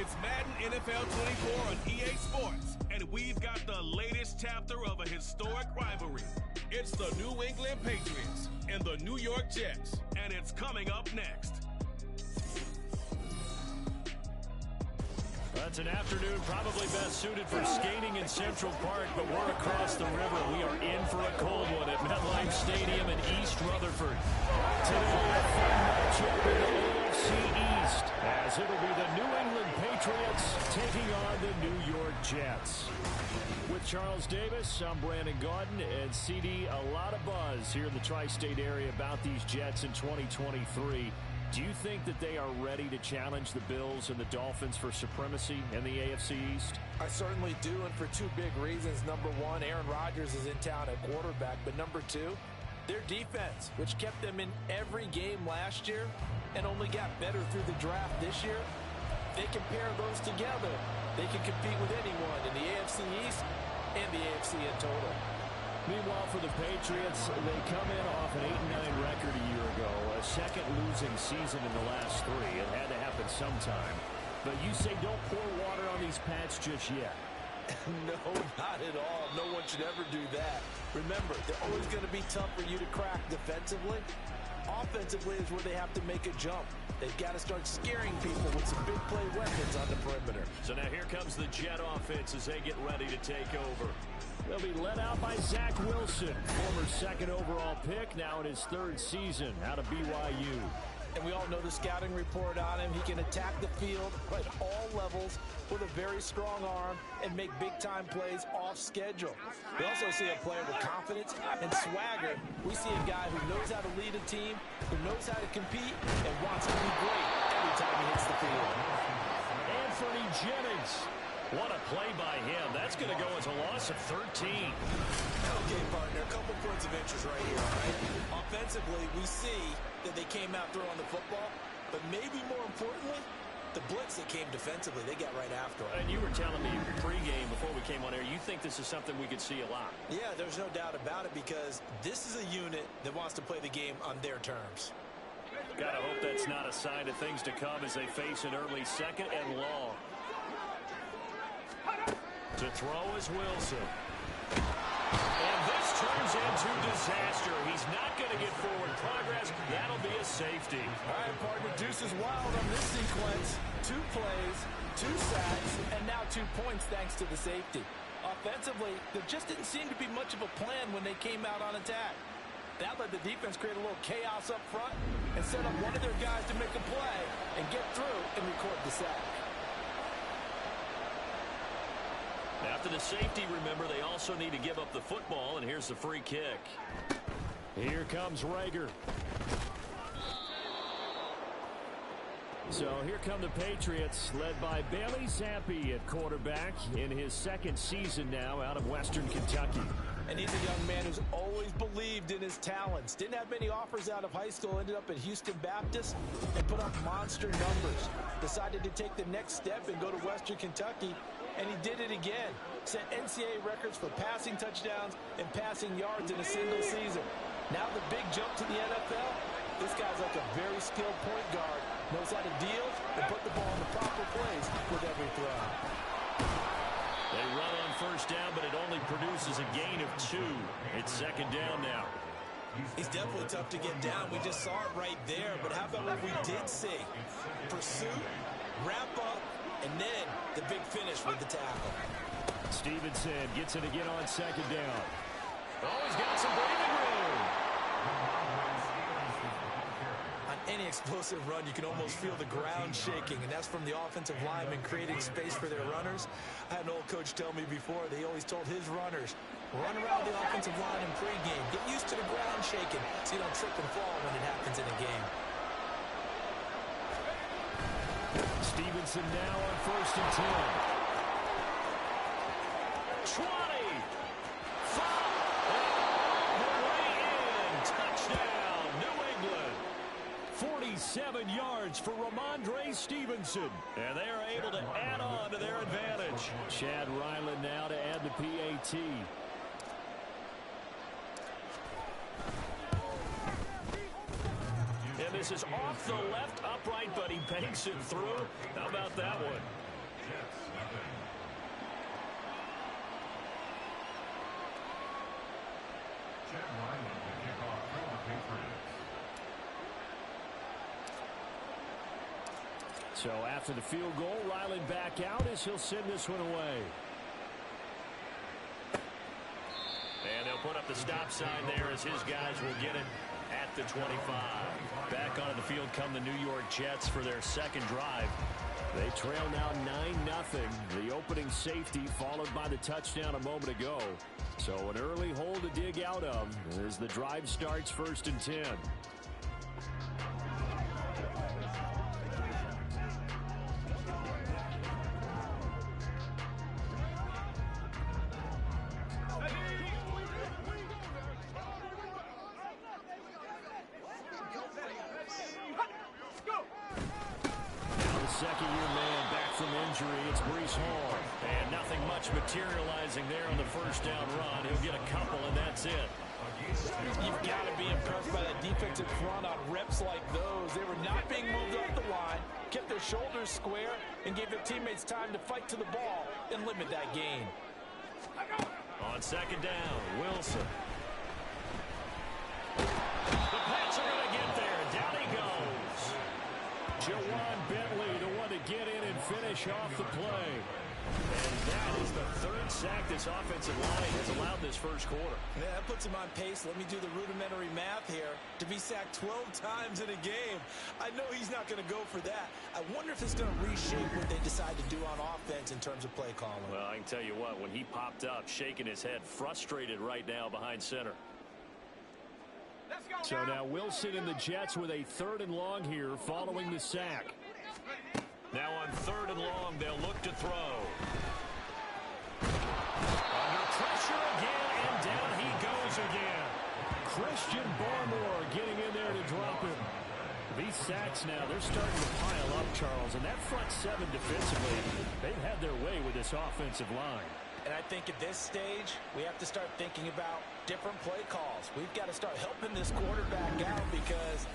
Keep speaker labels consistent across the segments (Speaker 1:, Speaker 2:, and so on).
Speaker 1: It's Madden NFL 24 on EA Sports, and we've got the latest chapter of a historic rivalry. It's the New England Patriots and the New York Jets, and it's coming up next.
Speaker 2: That's an afternoon probably best suited for skating in Central Park, but we're across the river. We are in for a cold one at MetLife Stadium in East Rutherford. Today, a fun matchup in the AFC East, as it'll be the New England Patriots taking on the New York Jets. With Charles Davis, I'm Brandon Gaudin, and CD, a lot of buzz here in the tri-state area about these Jets in 2023. Do you think that they are ready to challenge the Bills and the Dolphins for supremacy in the AFC East?
Speaker 3: I certainly do, and for two big reasons. Number one, Aaron Rodgers is in town at quarterback, but number two, their defense, which kept them in every game last year and only got better through the draft this year. They can pair those together. They can compete with anyone in the AFC East and the AFC in total.
Speaker 2: Meanwhile, for the Patriots, they come in off an 8-9 record a year ago, a second losing season in the last three. It had to happen sometime. But you say don't pour water on these Pats just yet.
Speaker 3: No, not at all. No one should ever do that. Remember, they're always going to be tough for you to crack defensively. Offensively is where they have to make a jump. They've got to start scaring people with some big play weapons on the perimeter.
Speaker 2: So now here comes the Jet offense as they get ready to take over. They'll be led out by Zach Wilson, former second overall pick, now in his third season out of BYU.
Speaker 3: And we all know the scouting report on him. He can attack the field at all levels with a very strong arm and make big-time plays off schedule. We also see a player with confidence and swagger. We see a guy who knows how to lead a team, who knows how to compete, and wants to be great every time he hits the field.
Speaker 2: Anthony Jennings. What a play by him. That's going to go as a loss of 13.
Speaker 3: Okay, partner, a couple points of interest right here, all right? Offensively, we see that they came out throwing the football, but maybe more importantly, the blitz that came defensively, they got right after it.
Speaker 2: And you were telling me pregame before we came on air, you think this is something we could see a lot.
Speaker 3: Yeah, there's no doubt about it, because this is a unit that wants to play the game on their terms.
Speaker 2: Gotta hope that's not a sign of things to come as they face an early second and long. To throw is Wilson. And this turns into disaster. He's not going to get forward progress. That'll be a safety.
Speaker 3: All right, partner, deuce is wild on this sequence. 2 plays, 2 sacks, and now 2 points thanks to the safety. Offensively, there just didn't seem to be much of a plan when they came out on attack. That let the defense create a little chaos up front and set up one of their guys to make a play and get through and record the sack.
Speaker 2: After the safety, remember, they also need to give up the football, and here's the free kick. Here comes Rager. So here come the Patriots, led by Bailey Zappi at quarterback in his second season now out of Western Kentucky.
Speaker 3: And he's a young man who's always believed in his talents. Didn't have many offers out of high school, ended up at Houston Baptist and put up monster numbers. Decided to take the next step and go to Western Kentucky, and he did it again. Set NCAA records for passing touchdowns and passing yards in a single season. Now the big jump to the NFL. This guy's like a very skilled point guard. Knows how to deal and put the ball in the proper place with every throw.
Speaker 2: They run on first down, but it only produces a gain of 2. It's second down now.
Speaker 3: He's definitely tough to get down. We just saw it right there. But how about what we did see? Pursuit, wrap up, and then the big finish with the tackle.
Speaker 2: Stevenson gets it again on second down. Oh, he's got some breathing room.
Speaker 3: On any explosive run, you can almost feel the ground shaking, and that's from the offensive linemen creating space for their runners. I had an old coach tell me before, they always told his runners, run around the offensive line in pregame. Get used to the ground shaking so you don't trip and fall when it happens in a game.
Speaker 2: Stevenson now on first and 10. 20. 5. All the way in. Touchdown, New England. 47 yards for Ramondre Stevenson. And they are able to add on to their advantage. Chad Ryland now to add the PAT. And this is off the left upright, but he banks it through. How about that one? So after the field goal, Ryland back out as he'll send this one away.
Speaker 4: And they'll put up the stop sign there as his guys will get it at the 25.
Speaker 2: Back onto the field come the New York Jets for their second drive. They trail now 9-0. The opening safety followed by the touchdown a moment ago. So an early hole to dig out of as the drive starts 1st and 10. Second-year man back from injury. It's Breece Hall.
Speaker 4: And nothing much materializing there on the first down run. He'll get a couple, and that's it.
Speaker 3: You've got to be impressed by that defensive front on reps like those. They were not being moved off the line, kept their shoulders square, and gave their teammates time to fight to the ball and limit that gain.
Speaker 4: On second down, Wilson. The Pats are going to get there. Down he goes.
Speaker 2: Jawan Bentley, the one to get in and finish off the play.
Speaker 4: And that is the third sack this offensive line has allowed this first quarter.
Speaker 3: Yeah, that puts him on pace. Let me do the rudimentary math here. To be sacked 12 times in a game, I know he's not going to go for that. I wonder if it's going to reshape what they decide to do on offense in terms of play calling.
Speaker 4: Well, I can tell you what, when he popped up, shaking his head, frustrated right now behind center.
Speaker 2: So now Wilson and the Jets with a 3rd and long here following the sack.
Speaker 4: Now on 3rd and long, they'll look to throw. Under pressure again, and down he goes again.
Speaker 2: Christian Barmore getting in there to drop him. These sacks now, they're starting to pile up, Charles, and that front 7 defensively, they've had their way with this offensive line.
Speaker 3: And I think at this stage, we have to start thinking about different play calls. We've got to start helping this quarterback out because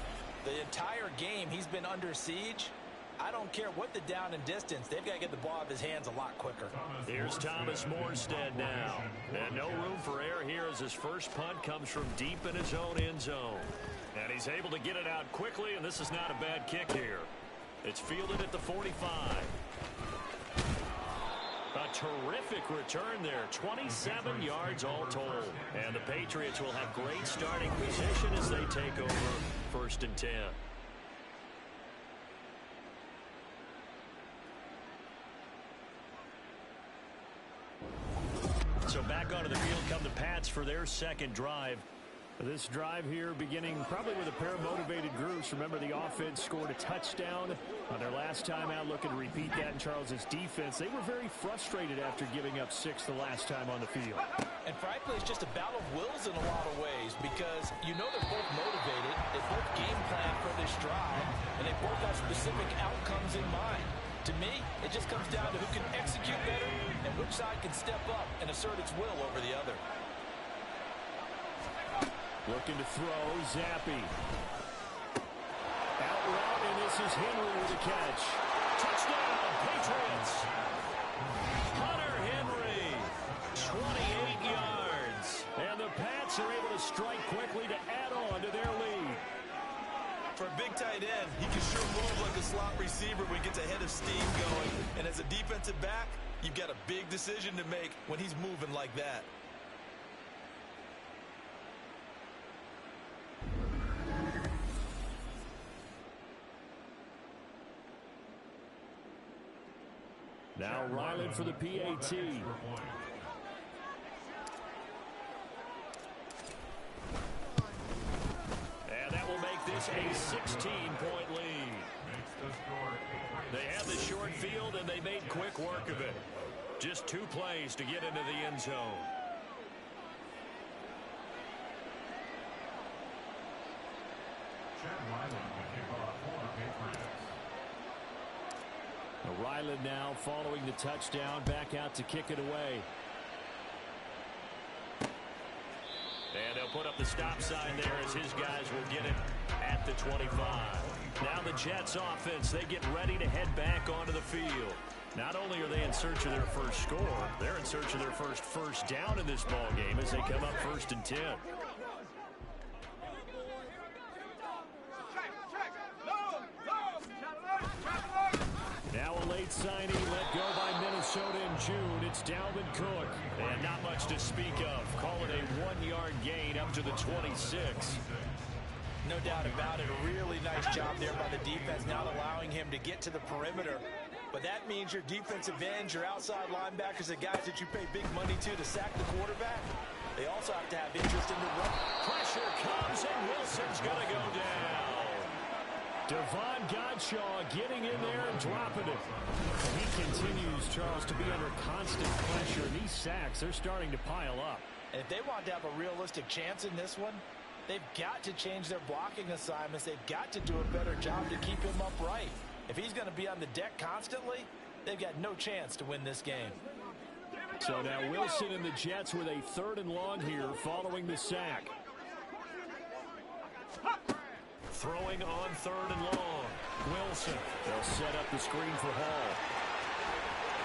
Speaker 3: the entire game he's been under siege. I don't care what the down and distance. They've got to get the ball out of his hands a lot quicker.
Speaker 4: Here's Thomas Morstead now. And no room for error here as his first punt comes from deep in his own end zone. And he's able to get it out quickly, and this is not a bad kick here. It's fielded at the 45. A terrific return there, 27 yards all told. And the Patriots will have great starting position as they take over 1st and 10.
Speaker 2: So back onto the field come the Pats for their second drive. This drive here beginning probably with a pair of motivated groups. Remember, the offense scored a touchdown on their last time out. Looking to repeat that in Charles's defense. They were very frustrated after giving up 6 the last time on the field.
Speaker 3: And frankly, it's just a battle of wills in a lot of ways because you know they're both motivated. They both game plan for this drive, and they both have specific outcomes in mind. To me, it just comes down to who can execute better and which side can step up and assert its will over the other.
Speaker 2: Looking to throw, Zappi. Out route, and this is Henry with a catch.
Speaker 4: Touchdown, Patriots. Hunter Henry, 28 yards.
Speaker 2: And the Pats are able to strike quickly to add on to their lead.
Speaker 3: For a big tight end, he can sure move like a slot receiver when he gets a head of steam going. And as a defensive back, you've got a big decision to make when he's moving like that.
Speaker 2: Now Ryland for the PAT.
Speaker 4: And that will make this a 16-point lead. They had the short field, and they made quick work of it. Just 2 plays to get into the end zone.
Speaker 2: Ryland now following the touchdown, back out to kick it away.
Speaker 4: And they'll put up the stop sign there as his guys will get it at the 25. Now the Jets offense, they get ready to head back onto the field.
Speaker 2: Not only are they in search of their first score, they're in search of their first down in this ball game as they come up 1st and 10. Now a late signing let go by Minnesota in June. It's Dalvin Cook. And not much to speak of. Call it a 1-yard gain up to the 26.
Speaker 3: No doubt about it. A really nice job there by the defense, not allowing him to get to the perimeter. But that means your defensive ends, your outside linebackers, the guys that you pay big money to sack the quarterback, they also have to have interest in the run.
Speaker 2: Pressure comes, and Wilson's going to go down. Devon Godshaw getting in there and dropping it. He continues, Charles, to be under constant pressure. These sacks, they're starting to pile up.
Speaker 3: And if they want to have a realistic chance in this one, they've got to change their blocking assignments. They've got to do a better job to keep him upright. If he's going to be on the deck constantly, they've got no chance to win this game.
Speaker 2: So now Wilson and the Jets with a 3rd and long here following the sack. Throwing on 3rd and long. Wilson. They'll set up the screen for Hall.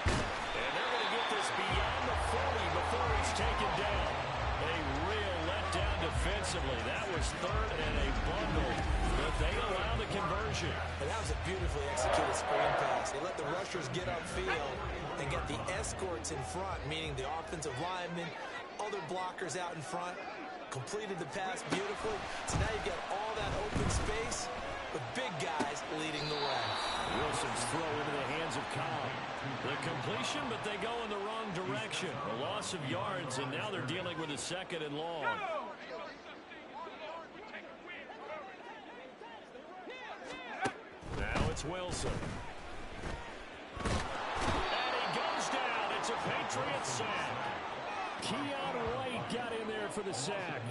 Speaker 2: And they're going to get this beyond the 40 before he's taken down. A real letdown defensively. That was 3rd and a bundle. But they allow the conversion.
Speaker 3: And that was a beautifully executed screen pass. They let the rushers get upfield and get the escorts in front, meaning the offensive linemen, other blockers out in front. Completed the pass beautifully. So now you've got all that open space with big guys leading the way.
Speaker 2: Wilson's throw into the hands of Cobb. The completion, but they go in the wrong direction. A loss of yards, and now they're dealing with a 2nd and long. Now it's Wilson. And he goes down. It's a Patriots sack. Keon White got in there for the sack.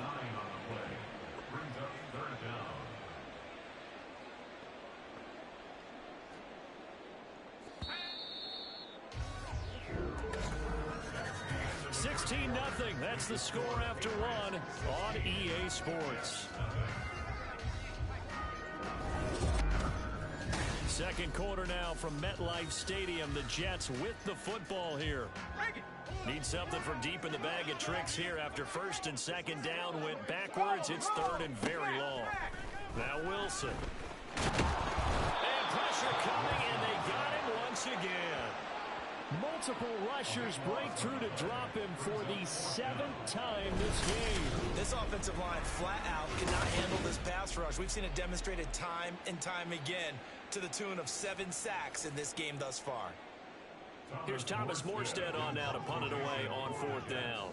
Speaker 2: $16-0. That's the score after 1 on EA Sports. Second quarter now from MetLife Stadium. The Jets with the football here. Need something from deep in the bag of tricks here after 1st and 2nd down went backwards. It's 3rd and very long. Now Wilson. And pressure coming, and they got him once again. Multiple rushers break through to drop him for the 7th time this game.
Speaker 3: This offensive line flat out cannot handle this pass rush. We've seen it demonstrated time and time again to the tune of 7 sacks in this game thus far.
Speaker 2: Here's Thomas Morstead on now to punt it away on 4th down.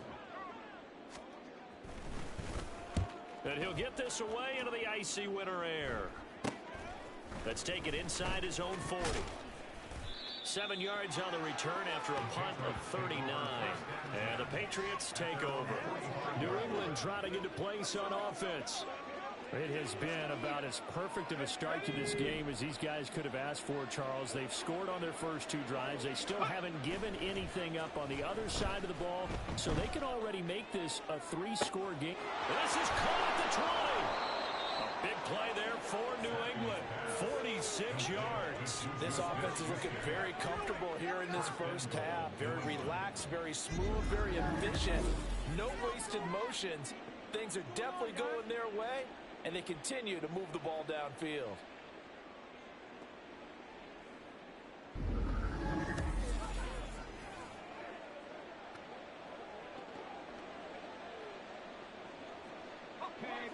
Speaker 2: And he'll get this away into the icy winter air. Let's take it inside his own 40. 7 yards on the return after a punt of 39. And the Patriots take over. New England trotting into place on offense. It has been about as perfect of a start to this game as these guys could have asked for, Charles. They've scored on their first 2 drives. They still haven't given anything up on the other side of the ball, so they can already make this a 3-score game. This is caught at the 20. A big play there for New England. 46 yards.
Speaker 3: This offense is looking very comfortable here in this first half. Very relaxed, very smooth, very efficient. No wasted motions. Things are definitely going their way, and they continue to move the ball downfield.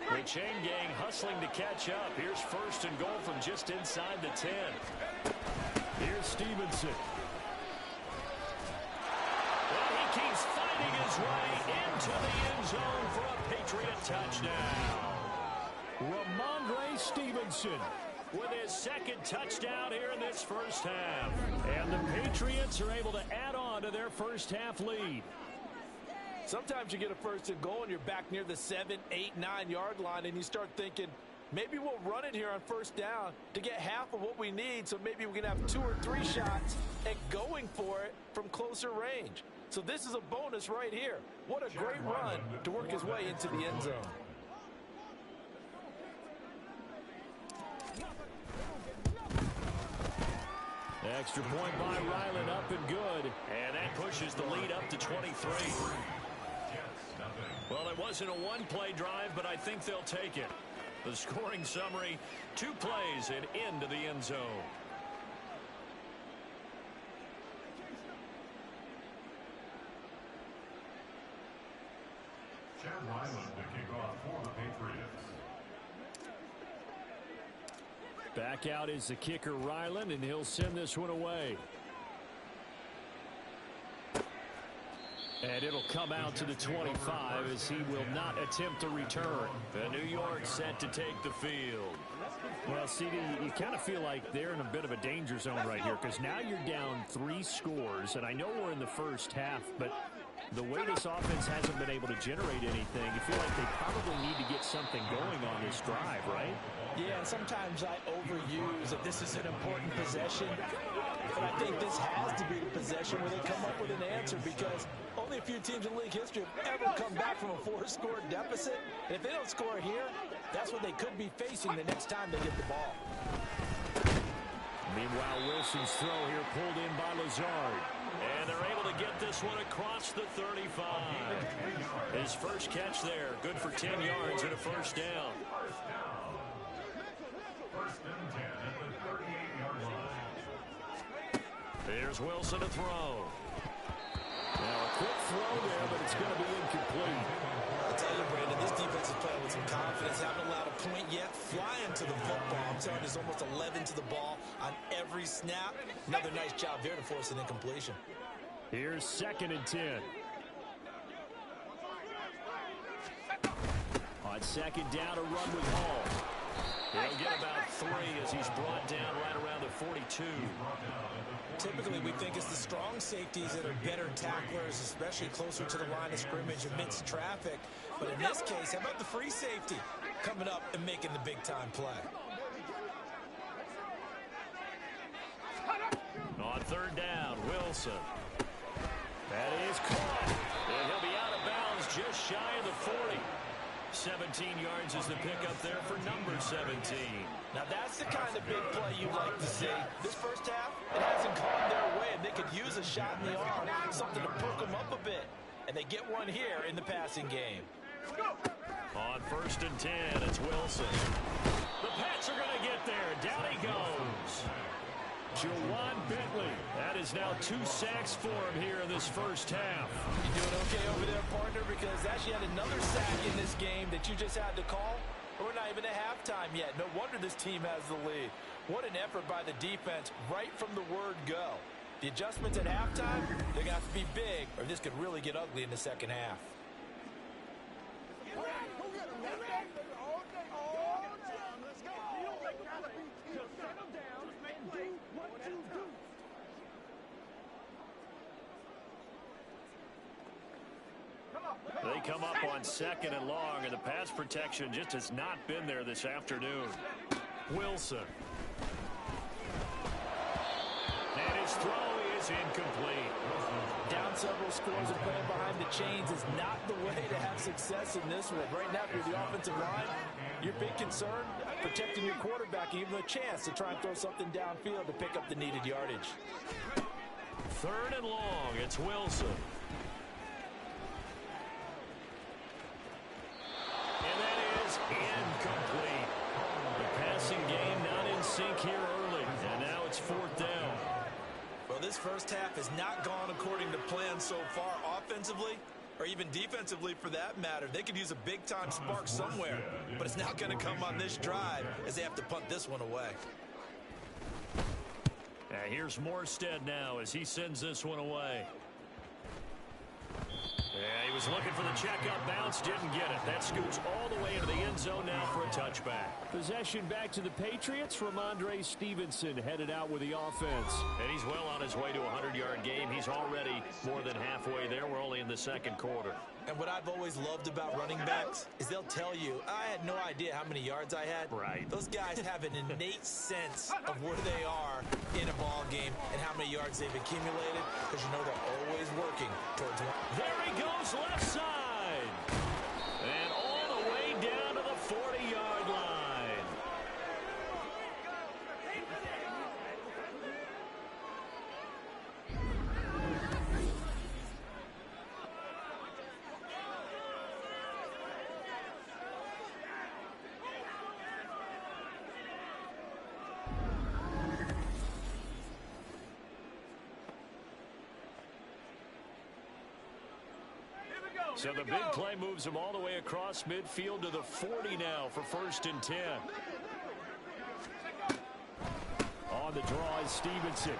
Speaker 2: The chain gang hustling to catch up. Here's 1st and goal from just inside the 10. Here's Stevenson. Well, he keeps fighting his way into the end zone for a Patriot touchdown. Ramondre Stevenson with his 2nd touchdown here in this first half. And the Patriots are able to add on to their first half lead.
Speaker 3: Sometimes you get a 1st and goal and you're back near the 7, 8, 9-yard line, and you start thinking, maybe we'll run it here on 1st down to get half of what we need, so maybe we can have 2 or 3 shots at going for it from closer range. So this is a bonus right here. What a great run to work his way into the end zone.
Speaker 2: Extra point by Ryland, up and good.
Speaker 4: And that pushes the lead up to 23. Well, it wasn't a one-play drive, but I think they'll take it. The scoring summary, 2 plays and into the end zone.
Speaker 5: Chad Ryland to kick off for the Patriots.
Speaker 2: Back out is the kicker, Ryland, and he'll send this one away. And it'll come out to the 25 as he will not attempt to return.
Speaker 4: The New York set to take the field.
Speaker 2: Well, CD, you kind of feel like they're in a bit of a danger zone right here because now you're down 3 scores, and I know we're in the first half, but the way this offense hasn't been able to generate anything, you feel like they probably need to get something going on this drive, right?
Speaker 3: Yeah, and sometimes I overuse that this is an important possession, but I think this has to be the possession where they come up with an answer because only a few teams in league history have ever come back from a 4-score deficit. And if they don't score here, that's what they could be facing the next time they get the ball.
Speaker 2: Meanwhile, Wilson's throw here pulled in by Lazard.
Speaker 4: And they're able to get this one across the 35. His first catch there, good for 10 yards and a first down.
Speaker 5: First and 10 at the 38-yard line.
Speaker 4: Here's Wilson to throw.
Speaker 2: Now a quick throw there, but it's going to be incomplete.
Speaker 3: I'll tell you, Brandon, this defense is playing with some confidence. Haven't allowed a point yet. Flying to the football. I'm telling you, there's almost 11 to the ball on every snap. Another nice job there to force an incompletion.
Speaker 2: Here's 2nd and 10. On 2nd down, a run with Hall.
Speaker 4: He'll get about 3 as he's brought down right around the 42.
Speaker 3: Typically, we think it's the strong safeties that are better tacklers, especially closer to the line of scrimmage amidst traffic. But in this case, how about the free safety coming up and making the big-time play?
Speaker 4: On 3rd down, Wilson. That is caught. And he'll be out of bounds just shy of the 40. 17 yards is the pickup there for number 17.
Speaker 3: Now that's the kind of big play you like to see. This first half, it hasn't gone their way, and they could use a shot in the arm, something to perk them up a bit. And they get one here in the passing game.
Speaker 4: On 1st and 10, it's Wilson. The Pats are going to get there. Down he goes.
Speaker 2: Jawan Bentley.
Speaker 4: That is now 2 sacks for him here in this first half.
Speaker 3: You doing okay over there, partner? Because that's yet another sack in this game that you just had to call. We're not even at halftime yet. No wonder this team has the lead. What an effort by the defense right from the word go. The adjustments at halftime, they're going to have to be big, or this could really get ugly in the second half.
Speaker 4: They come up on 2nd and long, and the pass protection just has not been there this afternoon. Wilson. And his throw is incomplete.
Speaker 3: Down several scores and playing behind the chains is not the way to have success in this one. Right now, if you're the offensive line, your big concern, protecting your quarterback, and even a chance to try and throw something downfield to pick up the needed yardage.
Speaker 4: 3rd and long, it's Wilson. And that is incomplete. The passing game not in sync here early, and now it's 4th down.
Speaker 3: Well, this first half has not gone according to plan so far offensively, or even defensively for that matter. They could use a big-time spark somewhere, but it's not going to come on this drive as they have to punt this one away.
Speaker 4: Here's Morstead now as he sends this one away. Yeah, he was looking for the checkup bounce, didn't get it. That scoots all the way into the end zone now for a touchback.
Speaker 2: Possession back to the Patriots. Ramondre Stevenson headed out with the offense.
Speaker 4: And he's well on his way to a 100-yard game. He's already more than halfway there. We're only in the 2nd quarter.
Speaker 3: And what I've always loved about running backs is they'll tell you, I had no idea how many yards I had.
Speaker 4: Right.
Speaker 3: Those guys have an innate sense of where they are in a ball game and how many yards they've accumulated, because you know they're always working towards one.
Speaker 4: There he goes, left side. And all the way down to the 40-yard line. So the big play moves him all the way across midfield to the 40 now for 1st and 10. On the draw is Stevenson.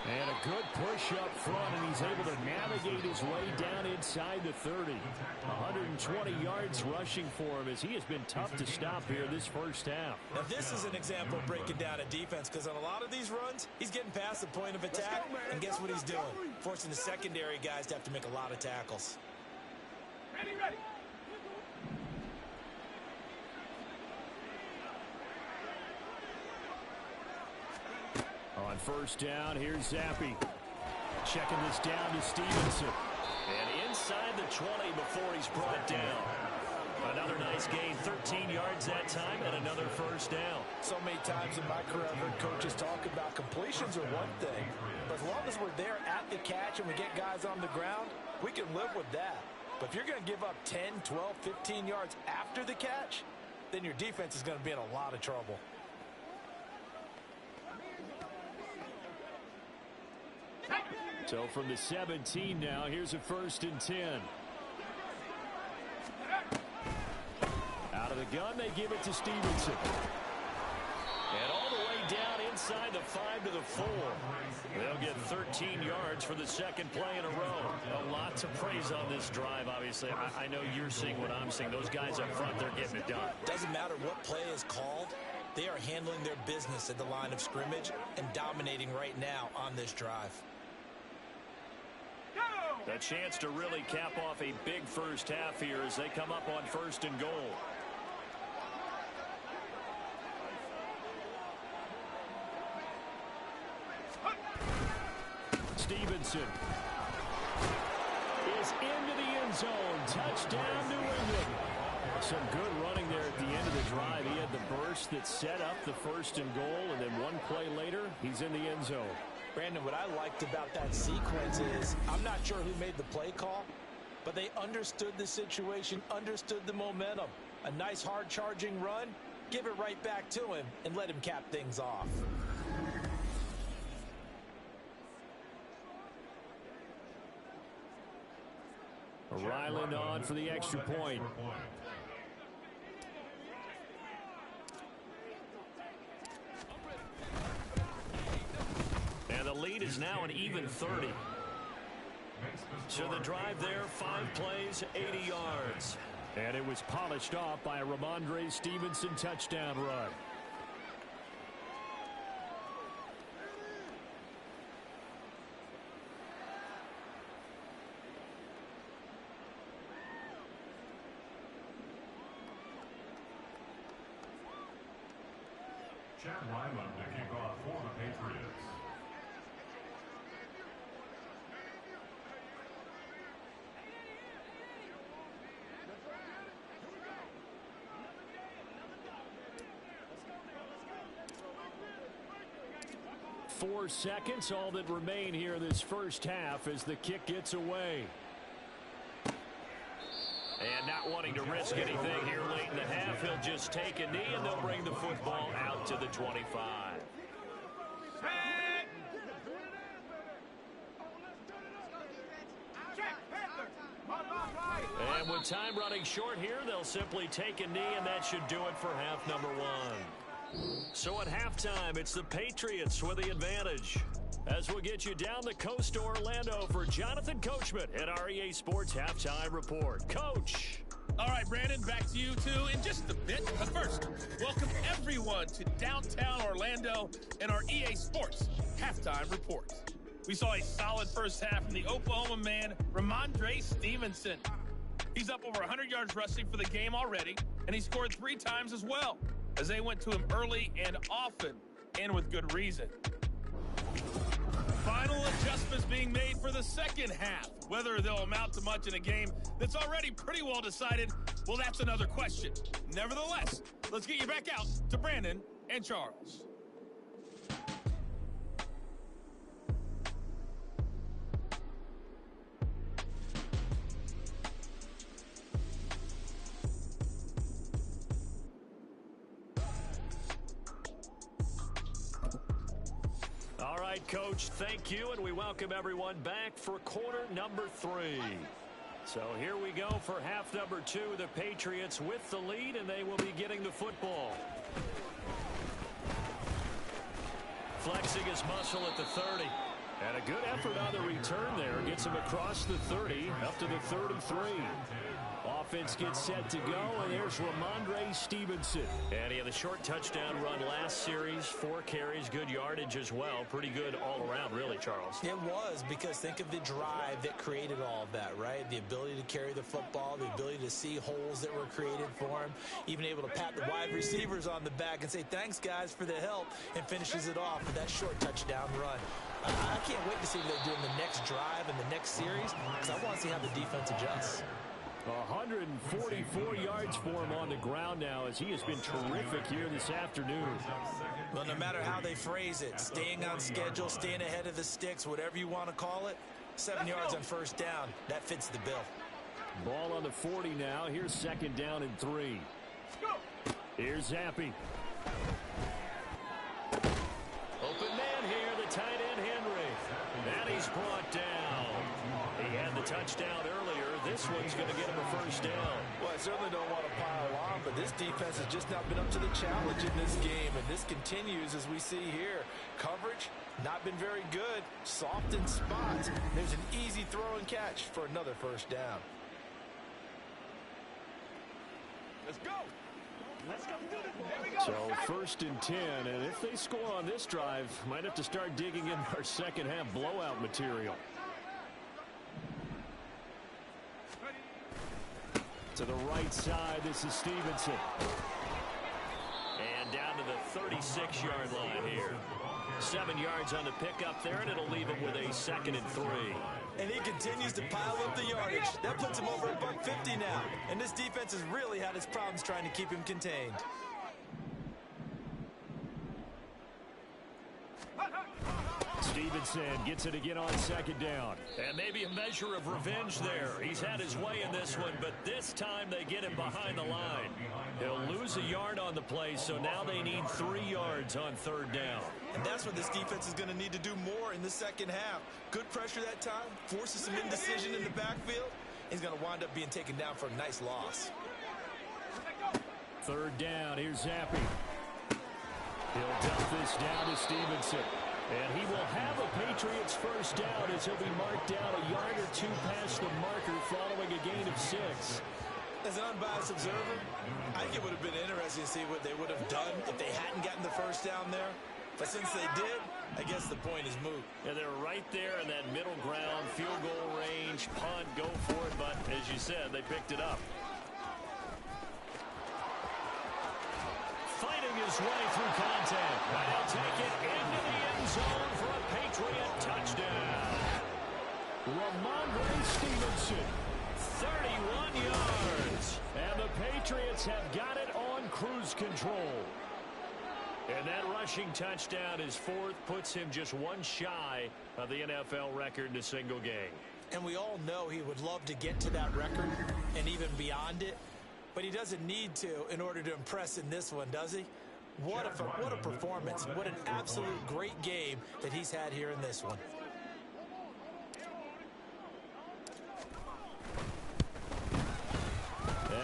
Speaker 4: And a good push up front, and he's able to navigate his way down inside the 30. 120 yards rushing for him as he has been tough to stop here this first half.
Speaker 3: Now this is an example of breaking down a defense, because on a lot of these runs, he's getting past the point of attack, and guess what he's doing? Forcing the secondary guys to have to make a lot of tackles.
Speaker 5: Ready.
Speaker 4: On 1st down, here's Zappi. Checking this down to Stevenson. And inside the 20 before he's brought down. Another nice gain, 13 yards that time, and another 1st down.
Speaker 3: So many times in my career, I've heard coaches talk about completions are one thing, but as long as we're there at the catch and we get guys on the ground, we can live with that. But if you're going to give up 10, 12, 15 yards after the catch, then your defense is going to be in a lot of trouble.
Speaker 4: So from the 17 now, here's a 1st and 10. Out of the gun, they give it to Stevenson. And all the way down inside the 5 to the 4. They'll get 13 yards for the 2nd play in a row. A lot to praise on this drive, obviously. I know you're seeing what I'm seeing. Those guys up front, they're getting it done.
Speaker 3: Doesn't matter what play is called. They are handling their business at the line of scrimmage and dominating right now on this drive.
Speaker 4: A chance to really cap off a big first half here as they come up on 1st and goal. Stevenson is into the end zone. Touchdown, New England. Some good running there at the end of the drive. He had the burst that set up the 1st and goal, and then one play later, he's in the end zone.
Speaker 3: Brandon, what I liked about that sequence is I'm not sure who made the play call, but they understood the situation, understood the momentum. A nice hard charging run, give it right back to him and let him cap things off.
Speaker 4: Ryland on for the extra point. And the lead is now an even 30. So the drive there, 5 plays, 80 yards. And it was polished off by a Ramondre Stevenson touchdown run.
Speaker 5: Chad Ryland to kick off for the Patriots.
Speaker 4: Four seconds, all that remain here this first half as the kick gets away. And not wanting to risk anything here late in the half, he'll just take a knee and they'll bring the football out to the 25. And with time running short here, they'll simply take a knee, and that should do it for half number 1. So at halftime, it's the Patriots with the advantage. As we'll get you down the coast to Orlando for Jonathan Coachman at our EA Sports Halftime Report. Coach.
Speaker 1: All right, Brandon, back to you two in just a bit. But first, welcome everyone to downtown Orlando and our EA Sports Halftime Report. We saw a solid first half from the Oklahoma man, Ramondre Stevenson. He's up over 100 yards rushing for the game already, and he scored 3 times as well, as they went to him early and often, and with good reason. Final adjustments being made for the second half. Whether they'll amount to much in a game that's already pretty well decided, well, that's another question. Nevertheless, let's get you back out to Brandon and Charles.
Speaker 4: All right, Coach, thank you, and we welcome everyone back for quarter number 3. So here we go for half number 2. The Patriots with the lead, and they will be getting the football. Flexing his muscle at the 30. And a good effort on the return there. Gets him across the 30, up to the 33. Offense gets set to go, and there's Ramondre Stevenson. And he had a short touchdown run last series, 4 carries, good yardage as well. Pretty good all around, really, Charles.
Speaker 3: It was, because think of the drive that created all of that, right? The ability to carry the football, the ability to see holes that were created for him, even able to pat the wide receivers on the back and say, thanks, guys, for the help, and finishes it off with that short touchdown run. I can't wait to see what they do in the next drive and the next series, because I want to see how the defense adjusts.
Speaker 4: 144 yards for him on the ground now, as he has been terrific here this afternoon.
Speaker 3: Well, no matter how they phrase it, staying on schedule, staying ahead of the sticks, whatever you want to call it, 7 yards on first down, that fits the bill.
Speaker 4: Ball on the 40 now. Here's second down and 3. Here's Zappy. Open man here, the tight end Henry. And he's brought down. He had the touchdown earlier. This one's going to get him a first down.
Speaker 3: Well, I certainly don't want to pile on, but this defense has just not been up to the challenge in this game, and this continues as we see here. Coverage, not been very good. Soft in spots. There's an easy throw and catch for another first down.
Speaker 1: Let's go.
Speaker 4: So first and 10, and if they score on this drive, might have to start digging in our second half blowout material. To the right side, this is Stevenson. And down to the 36-yard line here. 7 yards on the pickup there, and it'll leave him with a second and 3.
Speaker 3: And he continues to pile up the yardage. That puts him over $150 now. And this defense has really had its problems trying to keep him contained.
Speaker 4: Stevenson gets it again on second down. And maybe a measure of revenge there. He's had his way in this one, but this time they get him behind the line. He'll lose a yard on the play, so now they need 3 yards on third down.
Speaker 3: And that's what this defense is going to need to do more in the second half. Good pressure that time, forces some indecision in the backfield. He's going to wind up being taken down for a nice loss.
Speaker 4: Third down, here's Zappy. He'll dump this down to Stevenson. And he will have a Patriots first down as he'll be marked down a yard or 2 past the marker following a gain of 6.
Speaker 3: As an unbiased observer, I think it would have been interesting to see what they would have done if they hadn't gotten the first down there. But since they did, I guess the point is moot.
Speaker 4: Yeah, they're right there in that middle ground, field goal range, punt, go for it. But as you said, they picked it up. Fighting his way through contact. And he'll take it into the end zone for a Patriot touchdown. Ramondre Stevenson, 31 yards. And the Patriots have got it on cruise control. And that rushing touchdown, his 4th, puts him just 1 shy of the NFL record in a single game.
Speaker 3: And we all know he would love to get to that record and even beyond it. But he doesn't need to in order to impress in this one, does he? What a performance. What an absolute great game that he's had here in this one.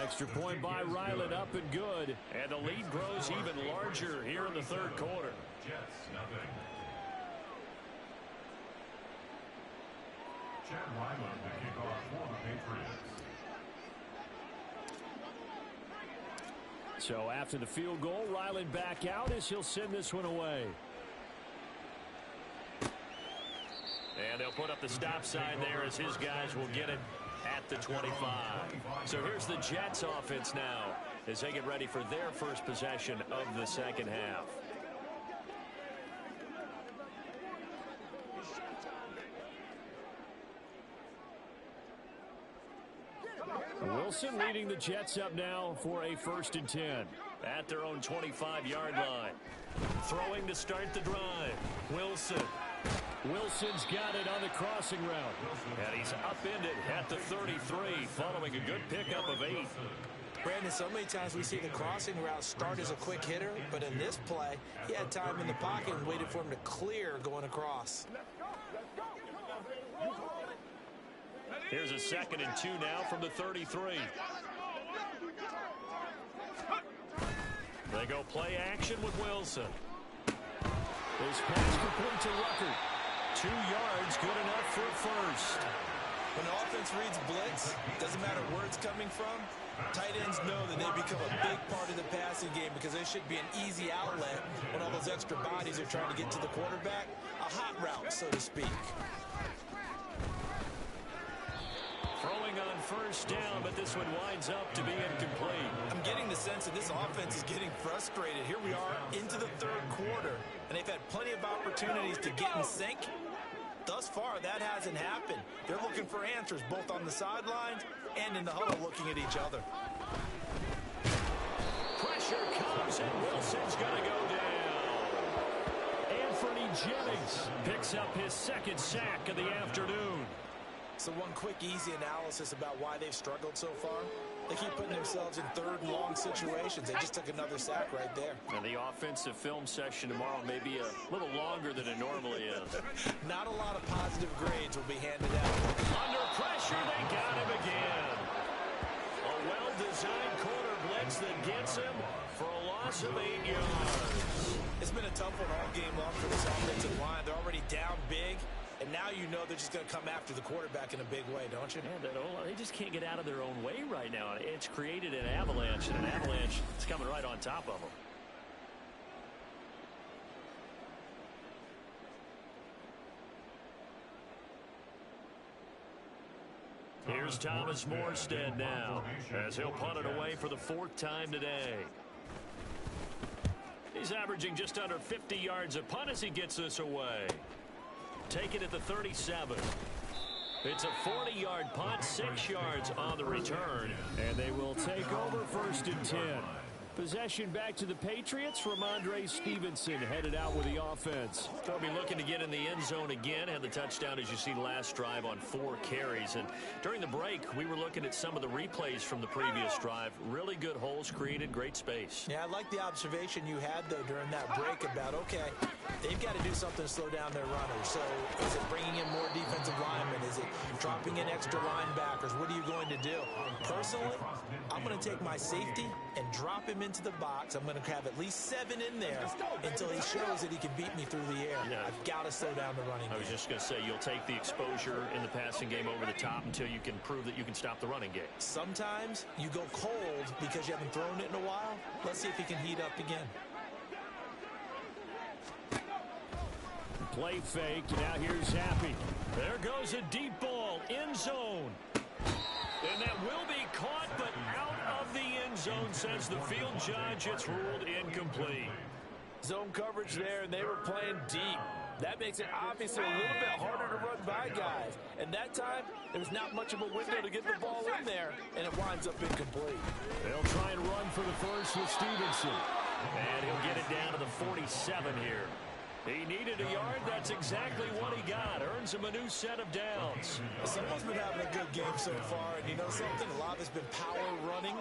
Speaker 4: Extra point by Ryland, up and good. And the lead grows even larger here in the third quarter.
Speaker 5: Jets, nothing. Chad Ryland to kick off for the Patriots.
Speaker 4: So after the field goal, Ryland back out as he'll send this one away. And they'll put up the stop sign there as his guys will get it at the 25. So here's the Jets offense now as they get ready for their first possession of the second half. Wilson leading the Jets up now for a 1st and 10 at their own 25-yard line. Throwing to start the drive. Wilson. Wilson's got it on the crossing route. And he's upended at the 33 following a good pickup of 8.
Speaker 3: Brandon, so many times we see the crossing route start as a quick hitter, but in this play, he had time in the pocket and waited for him to clear going across.
Speaker 1: Ready?
Speaker 2: Here's a 2nd and 2 now from the 33. They go play action with Wilson. This pass complete to Rucker. 2 yards, good enough for a first.
Speaker 3: When the offense reads blitz, doesn't matter where it's coming from, tight ends know that they become a big part of the passing game because they should be an easy outlet when all those extra bodies are trying to get to the quarterback. A hot route, so to speak.
Speaker 2: Throwing on first down, but this one winds up to be incomplete.
Speaker 3: I'm getting the sense that this offense is getting frustrated. Here we are into the 3rd quarter, and they've had plenty of opportunities to get in sync. Thus far, that hasn't happened. They're looking for answers both on the sidelines and in the huddle looking at each other.
Speaker 2: Pressure comes, and Wilson's going to go down. Anthony Jennings picks up his 2nd sack of the afternoon.
Speaker 3: So one quick, easy analysis about why they've struggled so far. They keep putting themselves in 3rd and long situations. They just took another sack right there.
Speaker 2: And the offensive film session tomorrow may be a little longer than it normally is.
Speaker 3: Not a lot of positive grades will be handed out.
Speaker 2: Under pressure, they got him again. A well-designed corner blitz that gets him for a loss of 8 yards.
Speaker 3: It's been a tough one all game long for this offensive line. They're already down big. And now you know they're just going to come after the quarterback in a big way, don't you?
Speaker 2: Yeah, they just can't get out of their own way right now. It's created an avalanche, and an avalanche is coming right on top of them. Here's Thomas Morstead now, as he'll punt it away for the 4th time today. He's averaging just under 50 yards a punt as he gets this away. Take it at the 37. It's a 40-yard punt, 6 yards on the return. And they will take over 1st and 10. Possession back to the Patriots from Andre Stevenson, headed out with the offense. They'll be looking to get in the end zone again. Had the touchdown, as you see, last drive on 4 carries. And during the break, we were looking at some of the replays from the previous drive. Really good holes created, great space.
Speaker 3: Yeah, I like the observation you had, though, during that break about, okay, they've got to do something to slow down their runners. So is it bringing in more defensive linemen? Is it dropping in extra linebackers? What are you going to do? Personally, I'm going to take my safety and drop him into the box. I'm going to have at least 7 in there until he shows that he can beat me through the air.
Speaker 2: Yeah.
Speaker 3: I've got to slow down the running game.
Speaker 2: I was just going to say, you'll take the exposure in the passing game over the top until you can prove that you can stop the running game.
Speaker 3: Sometimes you go cold because you haven't thrown it in a while. Let's see if he can heat up again.
Speaker 2: Play fake. Now here's Happy. There goes a deep ball. End zone. And that will be caught, but out of the end zone, says the field judge. It's ruled incomplete.
Speaker 3: Zone coverage there, and they were playing deep. That makes it obviously a little bit harder to run by guys. And that time, there was not much of a window to get the ball in there, and it winds up incomplete.
Speaker 2: They'll try and run for the first with Stevenson. And he'll get it down to the 47 here. He needed a yard. That's exactly what he got. Earns him a new set of downs.
Speaker 3: Someone's been having a good game so far, and you know something? A lot of it's been power running.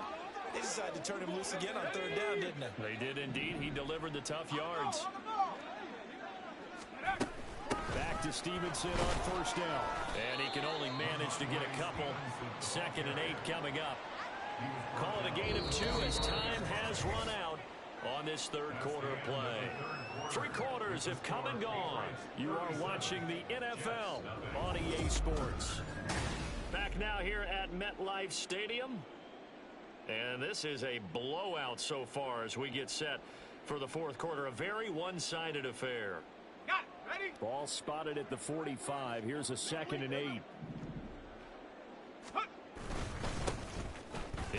Speaker 3: They decided to turn him loose again on 3rd down, didn't they?
Speaker 2: They did indeed. He delivered the tough yards. Back to Stevenson on 1st down. And he can only manage to get a couple. 2nd and 8 coming up. Call it a gain of 2 as time has run out on this 3rd quarter play. 3 quarters have come and gone. You are watching the NFL on EA Sports. Back now here at MetLife Stadium. And this is a blowout so far as we get set for the 4th quarter. A very one-sided affair.
Speaker 1: Got it. Ready?
Speaker 2: Ball spotted at the 45. Here's a 2nd and 8.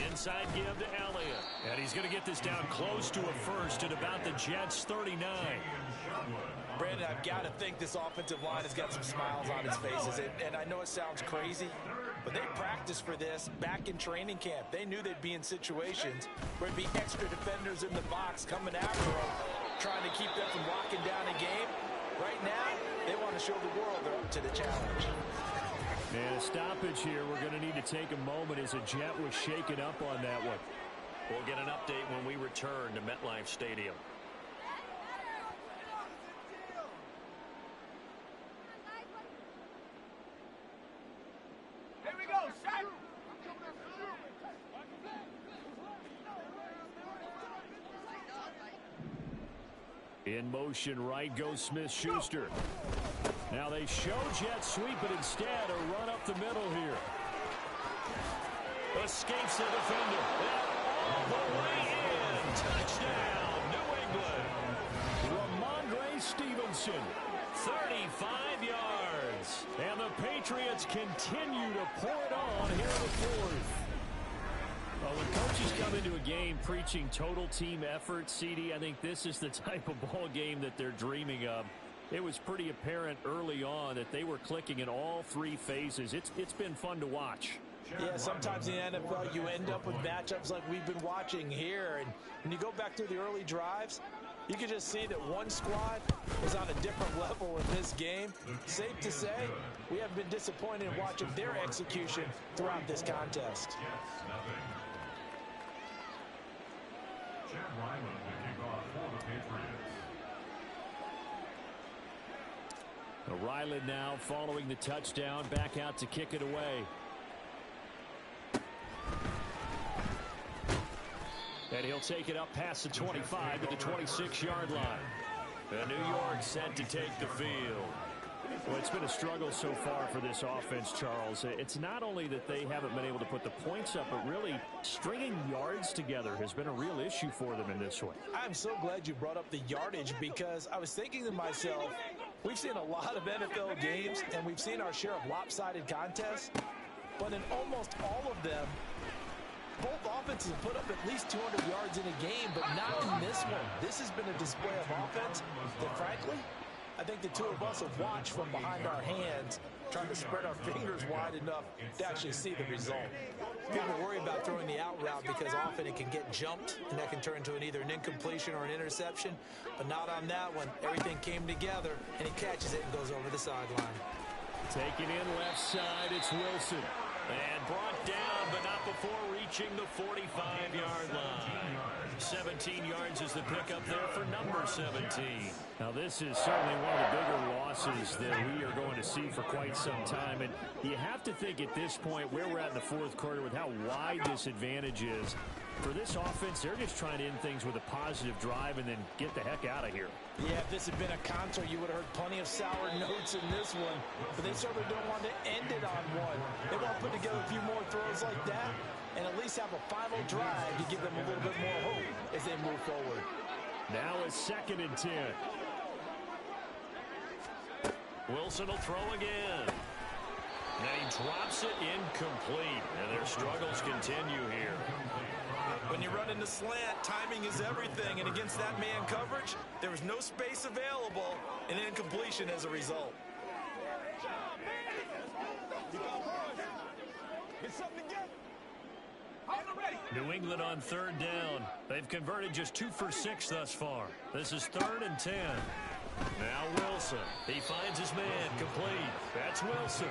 Speaker 2: Inside give to Elliott. And he's going to get this down close to a first at about the Jets' 39.
Speaker 3: Brandon, I've got to think this offensive line has got some smiles on its faces. And I know it sounds crazy, but they practiced for this back in training camp. They knew they'd be in situations where there'd be extra defenders in the box coming after them, trying to keep them from locking down a game. Right now, they want to show the world they're up to the challenge.
Speaker 2: And a stoppage here. We're going to need to take a moment as a Jet was shaken up on that one. We'll get an update when we return to MetLife Stadium.
Speaker 1: Here we
Speaker 2: In motion right goes Smith-Schuster. Now they show jet sweep, but instead a run up the middle here. Escapes the defender. All the way in. Touchdown, New England. Ramondre Stevenson, 35 yards. And the Patriots continue to pour it on here in the fourth. Well, when coaches come into a game preaching total team effort, CD, I think this is the type of ball game that they're dreaming of. It was pretty apparent early on that they were clicking in all three phases. It's been fun to watch.
Speaker 3: Yeah, sometimes in the NFL you end up with matchups like we've been watching here. And when you go back through the early drives, you can just see that one squad is on a different level in this game. Safe to say, we have been disappointed in watching their execution throughout this contest.
Speaker 5: Chad Ryland to kick off for the Patriots.
Speaker 2: Ryland now following the touchdown, back out to kick it away. And he'll take it up past the 25 to the 26-yard line. And New York set to take the field. Well, it's been a struggle so far for this offense, Charles. It's not only that they haven't been able to put the points up, but really stringing yards together has been a real issue for them in this one.
Speaker 3: I'm so glad you brought up the yardage, because I was thinking to myself, we've seen a lot of NFL games, and we've seen our share of lopsided contests, but in almost all of them, both offenses have put up at least 200 yards in a game, but not in this one. This has been a display of offense that, frankly, I think the two of us have watched from behind our hands, trying to spread our fingers wide enough to actually see the result. People worry about throwing the out route because often it can get jumped, and that can turn into either an incompletion or an interception, but not on that one. Everything came together, and he catches it and goes over the sideline.
Speaker 2: Taking in left side, it's Wilson. And brought down, but not before reaching the 45-yard line. 17 yards is the pickup there for number 17. Now, this is certainly one of the bigger losses that we are going to see for quite some time. And you have to think at this point where we're at in the fourth quarter with how wide this advantage is. For this offense, they're just trying to end things with a positive drive and then get the heck out of here.
Speaker 3: Yeah, if this had been a concert, you would have heard plenty of sour notes in this one. But they certainly don't want to end it on one. They want to put together a few more throws like that and at least have a final drive to give them a little bit more hope as they move forward.
Speaker 2: Now it's 2nd and 10.
Speaker 4: Wilson will throw again. And he drops it incomplete. And their struggles continue here.
Speaker 3: When you run in the slant, timing is everything. And against that man coverage, there was no space available, and incompletion as a result.
Speaker 4: New England on 3rd down. They've converted just 2 for 6 thus far. This is 3rd and 10. Now Wilson. He finds his man complete. That's Wilson.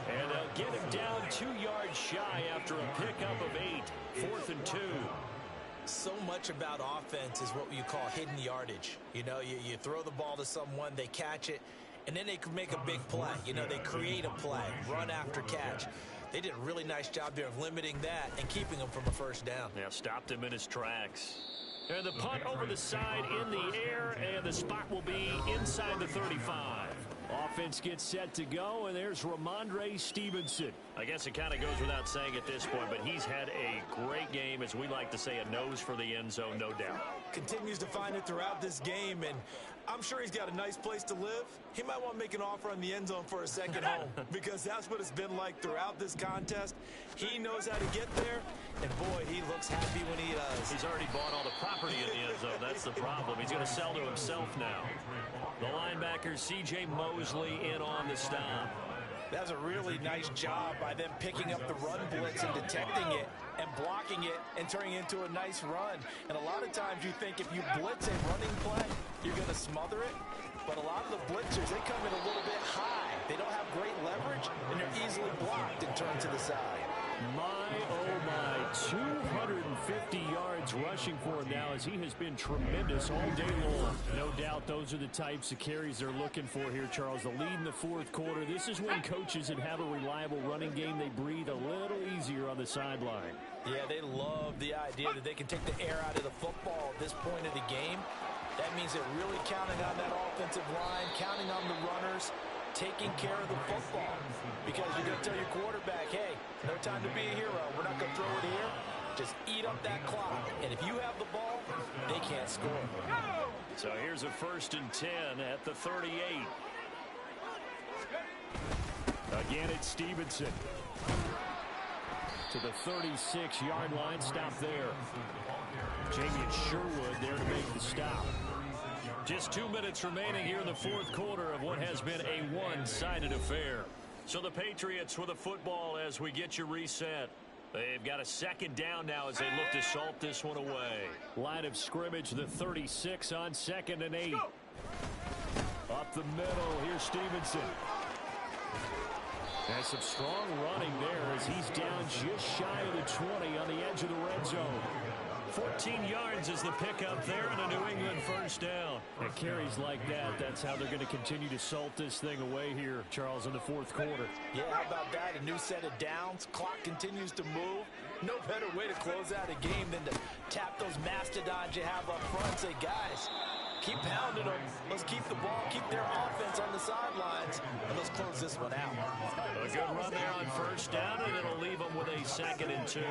Speaker 4: And they'll get him down 2 yards shy after a pickup of 8. 4th and 2.
Speaker 3: So much about offense is what you call hidden yardage. You know, you throw the ball to someone, they catch it, and then they can make a big play. You know, they create a play, run after catch. They did a really nice job there of limiting that and keeping him from a first down.
Speaker 4: Yeah, stopped him in his tracks. And the punt over the side in the air, and the spot will be inside the 35.
Speaker 2: Offense gets set to go, and there's Ramondre Stevenson.
Speaker 4: I guess it kind of goes without saying at this point, but he's had a great game, as we like to say, a nose for the end zone, no doubt.
Speaker 3: Continues to find it throughout this game, and I'm sure he's got a nice place to live. He might want to make an offer on the end zone for a second home, because that's what it's been like throughout this contest. He knows how to get there, and boy, he looks happy when he does.
Speaker 4: He's already bought all the property in the end zone. That's the problem. He's going to sell to himself now. The linebacker, C.J. Mosley, in on the stop.
Speaker 3: That was a really nice job by them picking up the run blitz and detecting it and blocking it and turning it into a nice run. And a lot of times you think if you blitz a running play, you're going to smother it. But a lot of the blitzers, they come in a little bit high. They don't have great leverage, and they're easily blocked and turned to the side.
Speaker 2: My, oh my, 250 yards rushing for him now as he has been tremendous all day long. No doubt those are the types of carries they're looking for here, Charles. The lead in the fourth quarter. This is when coaches that have a reliable running game, they breathe a little easier on the sideline.
Speaker 3: Yeah, they love the idea that they can take the air out of the football at this point of the game. That means they're really counting on that offensive line, counting on the runners, taking care of the football. Because you're going to tell your quarterback, hey, no time to be a hero. We're not going to throw it here. Just eat up that clock. And if you have the ball, they can't score.
Speaker 4: So here's a 1st and 10 at the 38. Again, it's Stevenson. To the 36-yard line, stop there. Jamie Sherwood there to make the stop. Just 2 minutes remaining here in the 4th quarter of what has been a one-sided affair. So the Patriots with a football as we get you reset. They've got a 2nd down now as they look to salt this one away. Line of scrimmage, the 36 on 2nd and 8. Up the middle, here's Stevenson. And some strong running there as he's down just shy of the 20 on the edge of the red zone. 14 yards is the pickup there and a New England 1st down. And carries like that, that's how they're going to continue to salt this thing away here, Charles, in the 4th quarter.
Speaker 3: Yeah, how about that? A new set of downs. Clock continues to move. No better way to close out a game than to tap those mastodons you have up front. Say, guys, keep pounding them. Let's keep the ball, keep their offense on the sidelines, and let's close this one out.
Speaker 4: A good run there on 1st down, and it'll leave them with a 2nd and 2.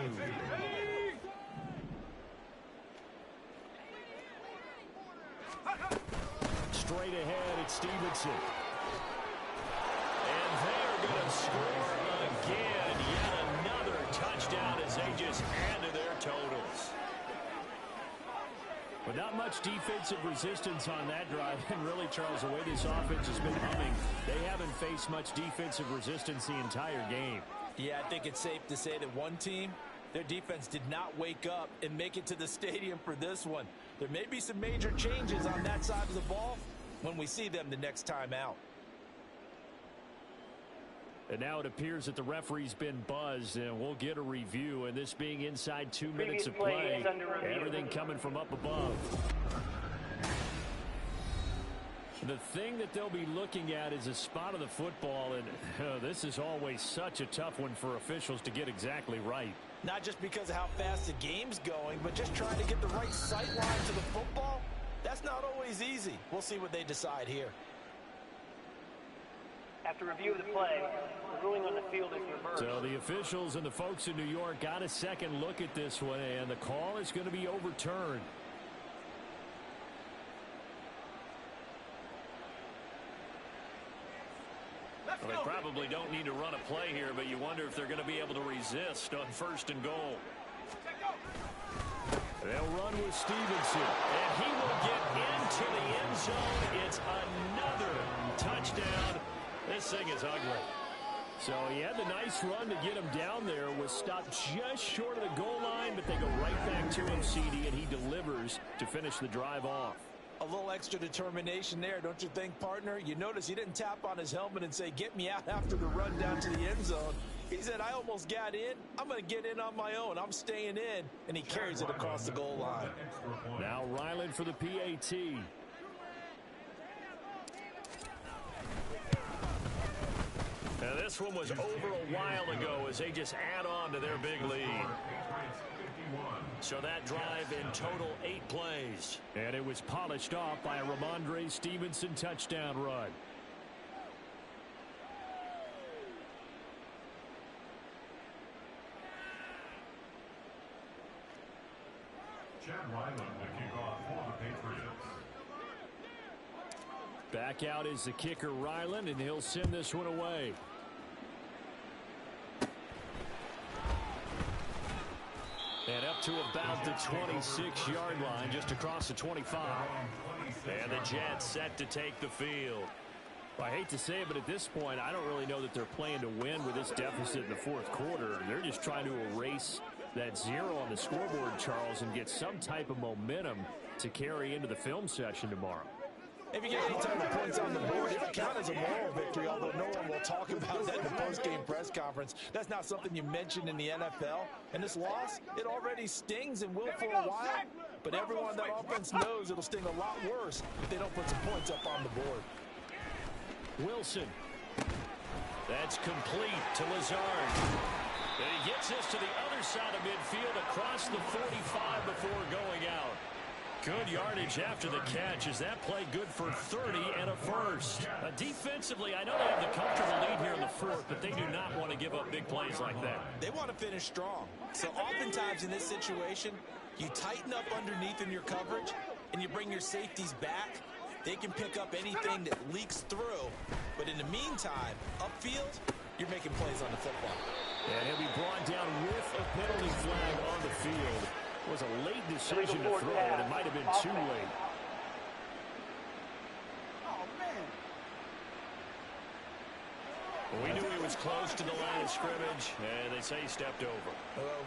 Speaker 4: Straight ahead, it's Stevenson. And they're going to score again. Yet another touchdown as they just add to their totals. But not much defensive resistance on that drive. And really, Charles, the way this offense has been humming, they haven't faced much defensive resistance the entire game.
Speaker 3: Yeah, I think it's safe to say that one team, their defense did not wake up and make it to the stadium for this one. There may be some major changes on that side of the ball when we see them the next time out.
Speaker 4: And now it appears that the referee's been buzzed, and we'll get a review. And this being inside 2 minutes of play, everything coming from up above. The thing that they'll be looking at is a spot of the football, and this is always such a tough one for officials to get exactly right.
Speaker 3: Not just because of how fast the game's going, but just trying to get the right sight line to the football. That's not always easy. We'll see what they decide here.
Speaker 6: After review of the play, the ruling on the field is reversed.
Speaker 4: So the officials and the folks in New York got a second look at this one, and the call is going to be overturned. Well, they probably don't need to run a play here, but you wonder if they're going to be able to resist on 1st and goal. They'll run with Stevenson, and he will get into the end zone. It's another touchdown. This thing is ugly. So he had the nice run to get him down there, was stopped just short of the goal line, but they go right back to him, CD, and he delivers to finish the drive off.
Speaker 3: A little extra determination there, don't you think, partner? You notice he didn't tap on his helmet and say, get me out after the run down to the end zone. He said, I almost got in. I'm going to get in on my own. I'm staying in. And he carries it across the goal line.
Speaker 4: Now Ryland for the PAT. Now this one was over a while ago as they just add on to their big lead. So that drive in total 8 plays. And it was polished off by a Ramondre Stevenson touchdown run.
Speaker 5: Chad Ryland to kick off for the Patriots.
Speaker 4: Back out is the kicker Ryland, and he'll send this one away. And up to about the 26-yard line, just across the 25. And the Jets set to take the field. Well, I hate to say it, but at this point, I don't really know that they're playing to win with this deficit in the 4th quarter. They're just trying to erase that 0 on the scoreboard, Charles, and get some type of momentum to carry into the film session tomorrow.
Speaker 3: If you get any type of points on the board, it counts as a moral victory, although no one will talk about that in the post-game press conference. That's not something you mentioned in the NFL. And this loss, it already stings and will for a while. But everyone on that offense knows it'll sting a lot worse if they don't put some points up on the board.
Speaker 4: Wilson. That's complete to Lazard. And he gets this to the other side of midfield across the 45 before going out.
Speaker 2: Good yardage after the catch. Is that play good for 30 and a first? Defensively, I know they have the comfortable lead here in the fourth, but they do not want to give up big plays like that.
Speaker 3: They want to finish strong. So oftentimes in this situation, you tighten up underneath in your coverage, and you bring your safeties back. They can pick up anything that leaks through. But in the meantime, upfield, you're making plays on the football.
Speaker 2: And he'll be brought down with a penalty flag on the field. It was a late decision to throw, and it might have been too late. We knew he was close to the line of scrimmage, and they say he stepped over.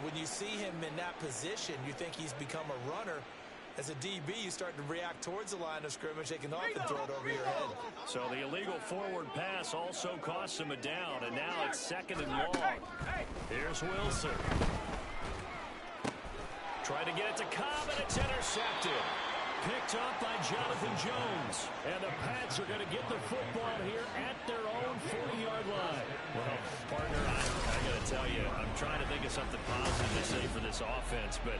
Speaker 3: When you see him in that position, you think he's become a runner. As a DB, you start to react towards the line of scrimmage. They can often throw it over your head.
Speaker 2: So the illegal forward pass also costs him a down, and now it's second and long. Here's Wilson. Trying to get it to Cobb, and it's intercepted. Picked up by Jonathan Jones. And the Pats are going to get the football here at their own 40-yard line. Well, partner, I got to tell you, I'm trying to think of something positive to say for this offense, but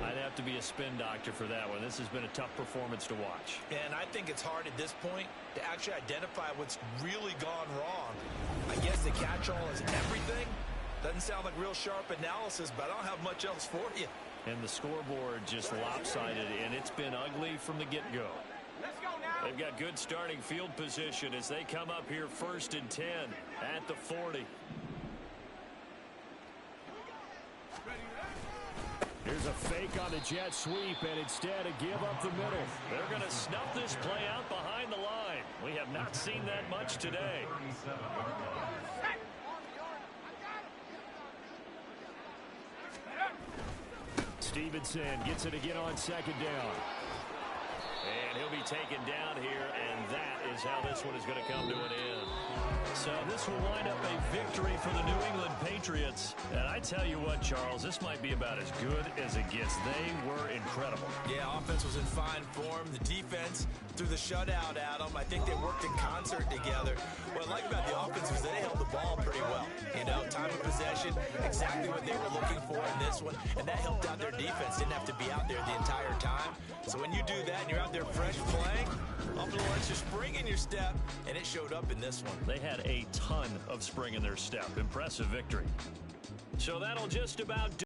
Speaker 2: I'd have to be a spin doctor for that one. This has been a tough performance to watch.
Speaker 3: And I think it's hard at this point to actually identify what's really gone wrong. I guess the catch-all is everything. Doesn't sound like real sharp analysis, but I don't have much else for you.
Speaker 2: And the scoreboard just lopsided, and it's been ugly from the get-go. They've got good starting field position as they come up here 1st and 10 at the 40. Here's a fake on the jet sweep, and instead a give up the middle. They're going to snuff this play out behind the line. We have not seen that much today. Stevenson gets it again on 2nd down. And he'll be taken down here, and that is how this one is going to come to an end. So this will wind up a victory for the New England Patriots. And I tell you what, Charles, this might be about as good as it gets. They were incredible.
Speaker 3: Yeah, offense was in fine form. The defense threw the shutout at them. I think they worked in concert together. What I like about the offense was they held the ball pretty well. You know, time of possession, exactly what they were looking for in this one. And that helped out their defense. Didn't have to be out there the entire time. So when you do that and you're out there fresh playing, often lets you spring in your step, and it showed up in this one.
Speaker 2: They had a ton of spring in their step. Impressive victory. So that'll just about do